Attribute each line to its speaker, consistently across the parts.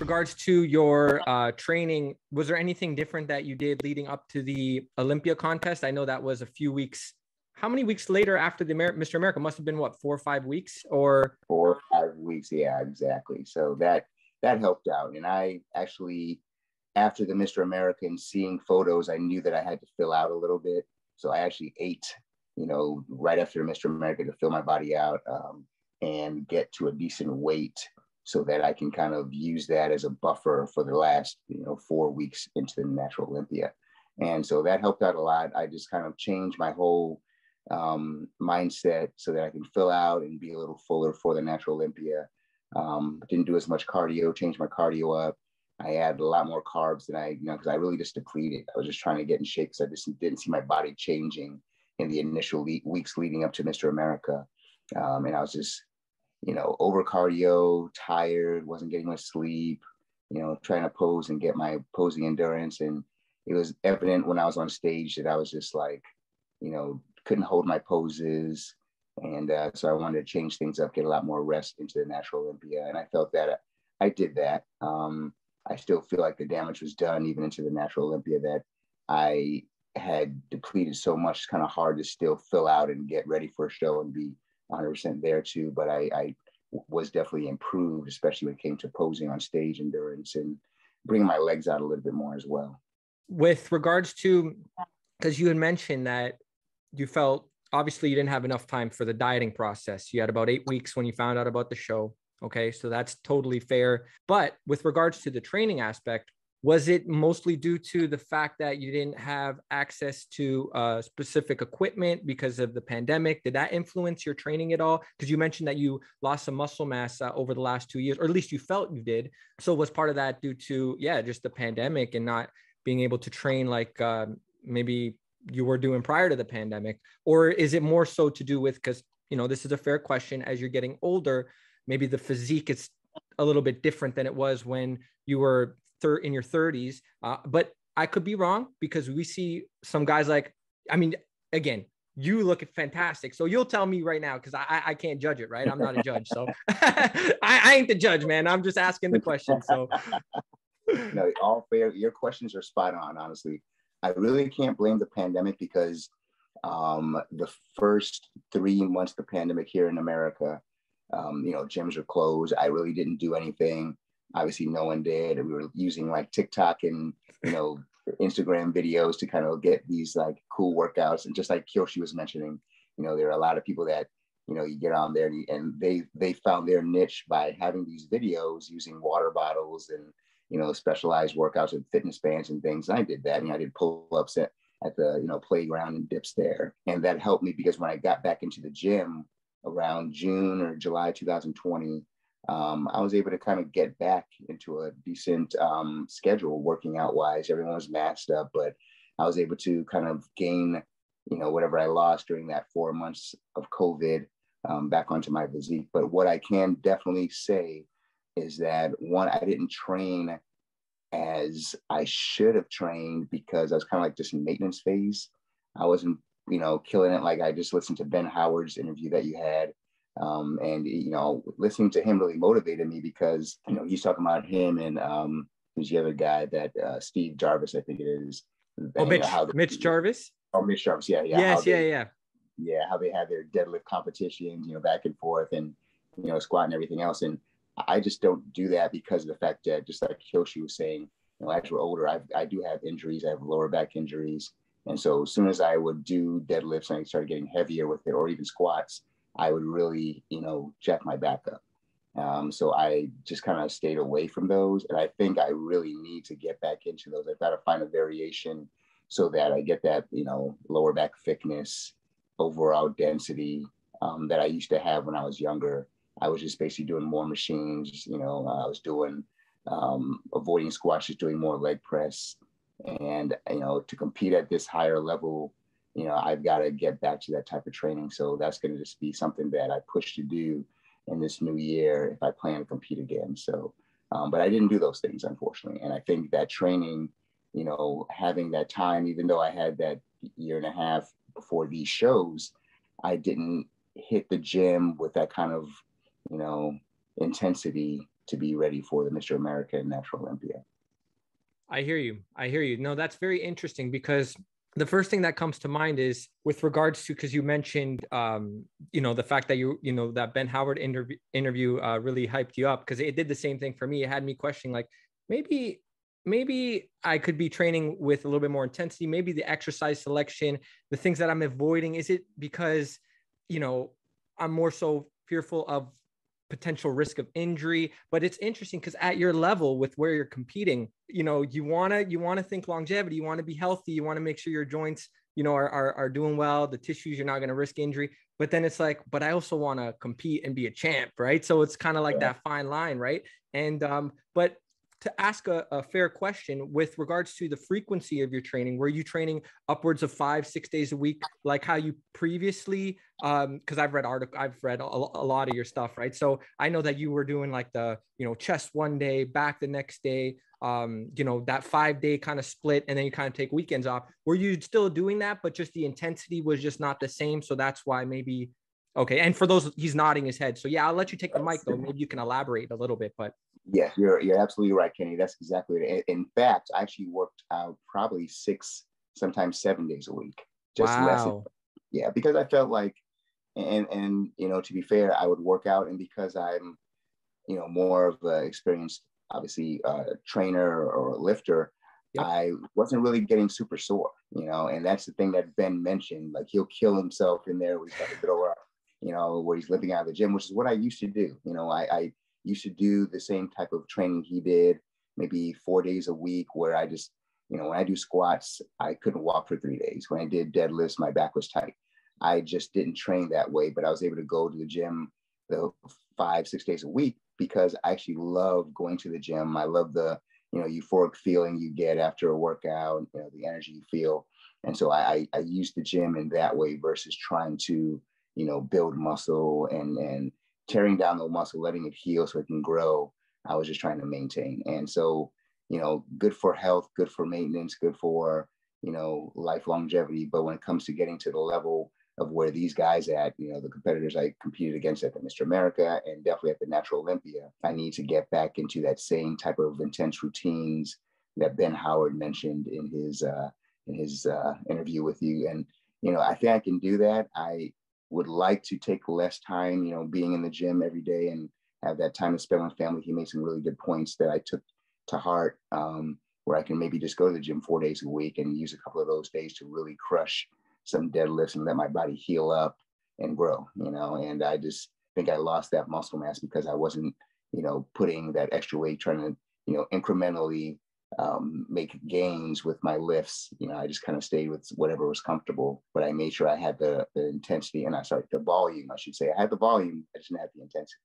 Speaker 1: regards to your training, was there anything different that you did leading up to the Olympia contest? I know that was a few weeks. How many weeks later after the Mr. America? Must have been what, 4 or 5 weeks, or
Speaker 2: 4 or 5 weeks. Yeah, exactly. So that helped out. And I actually, after the Mr. America and seeing photos, I knew that I had to fill out a little bit. So I actually ate, right after Mr. America to fill my body out and get to a decent weight so that I can kind of use that as a buffer for the last, 4 weeks into the Natural Olympia. And so that helped out a lot. I just kind of changed my whole mindset so that I can fill out and be a little fuller for the Natural Olympia. Didn't do as much cardio, changed my cardio up. I added a lot more carbs than because I really just depleted. I was just trying to get in shape because I just didn't see my body changing in the initial weeks leading up to Mr. America. And I was just, over cardio, tired, wasn't getting much sleep, trying to pose and get my posing endurance. And it was evident when I was on stage that I was just like, couldn't hold my poses. And so I wanted to change things up, get a lot more rest into the Natural Olympia. And I felt that I did that. I still feel like the damage was done even into the Natural Olympia, that I had depleted so much. It's kind of hard to still fill out and get ready for a show and be 100% there too. But I was definitely improved, especially when it came to posing on stage endurance and bringing my legs out a little bit more as well.
Speaker 1: With regards to, because you had mentioned that you felt, obviously you didn't have enough time for the dieting process. You had about 8 weeks when you found out about the show. Okay, so that's totally fair. But with regards to the training aspect, was it mostly due to the fact that you didn't have access to specific equipment because of the pandemic? Did that influence your training at all? Because you mentioned that you lost some muscle mass over the last 2 years, or at least you felt you did. So was part of that due to, just the pandemic and not being able to train like maybe you were doing prior to the pandemic? Or is it more so to do with, because, this is a fair question, as you're getting older, maybe the physique is a little bit different than it was when you were in your 30s. But I could be wrong, because we see some guys again, you look fantastic. So you'll tell me right now, because I can't judge it, right? I'm not a judge. So I ain't the judge, man. I'm just asking the question. So
Speaker 2: no, all fair. Your questions are spot on, honestly. I really can't blame the pandemic, because the first 3 months of the pandemic here in America, gyms are closed. I really didn't do anything. Obviously, no one did. We were using like TikTok and, Instagram videos to kind of get these like cool workouts. And just like Kyoshi was mentioning, there are a lot of people that, you get on there and they found their niche by having these videos using water bottles and, specialized workouts with fitness bands and things. And I did that. And I did pull-ups at the, playground and dips there. And that helped me, because when I got back into the gym around June or July 2020, I was able to kind of get back into a decent schedule working out wise. Everyone was masked up, but I was able to kind of gain, whatever I lost during that 4 months of COVID back onto my physique. But what I can definitely say is that, one, I didn't train as I should have trained, because I was kind of like just in maintenance phase. I wasn't, killing it. Like, I just listened to Ben Howard's interview that you had. And, listening to him really motivated me, because, he's talking about him and who's the other guy that Steve Jarvis, I think it is.
Speaker 1: Oh, Mitch Jarvis?
Speaker 2: Oh, Mitch Jarvis. Yeah.
Speaker 1: Yes.
Speaker 2: Yeah. How they have their deadlift competitions, back and forth and, squat and everything else. And I just don't do that because of the fact that, just like Kyoshi was saying, as we're older, I do have injuries. I have lower back injuries. And so as soon as I would do deadlifts and I started getting heavier with it, or even squats, I would really, jack my back up. So I just kind of stayed away from those. And I think I really need to get back into those. I've got to find a variation so that I get that, lower back thickness, overall density that I used to have when I was younger. I was just basically doing more machines, I was doing avoiding squats, just doing more leg press. And, to compete at this higher level, I've got to get back to that type of training. So that's going to just be something that I push to do in this new year if I plan to compete again. So, but I didn't do those things, unfortunately. And I think that training, having that time, even though I had that year and a half before these shows, I didn't hit the gym with that kind of, intensity to be ready for the Mr. America and Natural Olympia.
Speaker 1: I hear you. I hear you. No, that's very interesting, because the first thing that comes to mind is with regards to, because you mentioned, the fact that that Ben Howard interview really hyped you up, because it did the same thing for me. It had me questioning, like, maybe I could be training with a little bit more intensity. Maybe the exercise selection, the things that I'm avoiding, is it because, I'm more so fearful of potential risk of injury? But it's interesting because at your level, with where you're competing, you want to think longevity, you want to be healthy, you want to make sure your joints, are doing well, the tissues, you're not going to risk injury. But then it's like, but I also want to compete and be a champ, right? So it's kind of like that fine line, right? And but to ask a fair question with regards to the frequency of your training, were you training upwards of 5-6 days a week, like how you previously, because I've read a lot of your stuff, right? So I know that you were doing like the, chest one day, back the next day, that 5-day kind of split, and then you kind of take weekends off. Were you still doing that, but just the intensity was just not the same? So that's why maybe, okay. And for those, he's nodding his head. So yeah, I'll let you take the mic though. Maybe you can elaborate a little bit, but.
Speaker 2: Yeah, you're absolutely right, Kenny. That's exactly it. In fact, I actually worked out probably 6, sometimes 7 days a week. Just less. Yeah, because I felt like, and to be fair, I would work out, and because I'm, more of an experienced, obviously, trainer or lifter, yep. I wasn't really getting super sore, and that's the thing that Ben mentioned. Like, he'll kill himself in there. He's got to throw up, where he's living out of the gym, which is what I used to do. I used to do the same type of training he did, maybe 4 days a week, where I just, when I do squats, I couldn't walk for 3 days. When I did deadlifts, my back was tight. I just didn't train that way, but I was able to go to the gym the 5-6 days a week because I actually love going to the gym. I love the, euphoric feeling you get after a workout, the energy you feel. And so I used the gym in that way versus trying to, build muscle and tearing down the muscle, letting it heal so it can grow. I was just trying to maintain. And so, good for health, good for maintenance, good for, life longevity. But when it comes to getting to the level of where these guys at, the competitors I competed against at the Mr. America and definitely at the Natural Olympia, I need to get back into that same type of intense routines that Ben Howard mentioned in his interview with you. And, I think I can do that. I would like to take less time, being in the gym every day and have that time to spend with family. He made some really good points that I took to heart, where I can maybe just go to the gym 4 days a week and use a couple of those days to really crush some deadlifts and let my body heal up and grow, and I just think I lost that muscle mass because I wasn't, putting that extra weight, trying to, incrementally make gains with my lifts. I just kind of stayed with whatever was comfortable, but I made sure I had the intensity and the volume, I should say. I had the volume, I just didn't have the intensity.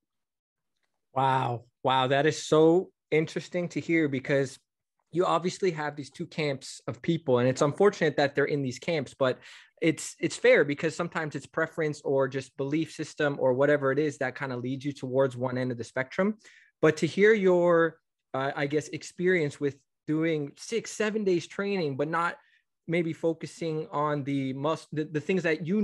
Speaker 1: Wow. That is so interesting to hear, because you obviously have these two camps of people, and it's unfortunate that they're in these camps, but it's fair because sometimes it's preference or just belief system or whatever it is that kind of leads you towards one end of the spectrum. But to hear your, I guess, experience with doing 6-7 days training, but not maybe focusing on the things that you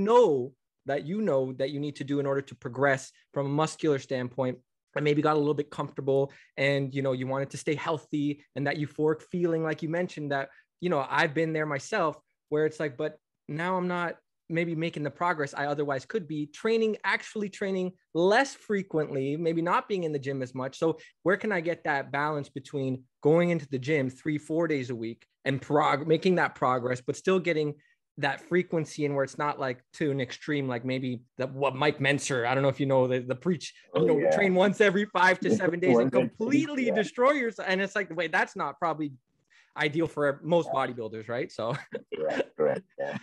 Speaker 1: need to do in order to progress from a muscular standpoint, and maybe got a little bit comfortable and, you wanted to stay healthy, and that euphoric feeling, like you mentioned, that, I've been there myself, where it's like, but now I'm not maybe making the progress I otherwise could be, actually training less frequently, maybe not being in the gym as much. So where can I get that balance between going into the gym 3-4 days a week and making that progress, but still getting that frequency, and where it's not like to an extreme, like maybe what Mike Menser, I don't know if you know the preach, train once every 5 to 7 days and completely destroy yourself. And it's like, wait, that's not probably ideal for most bodybuilders, right? So
Speaker 2: correct. Yeah.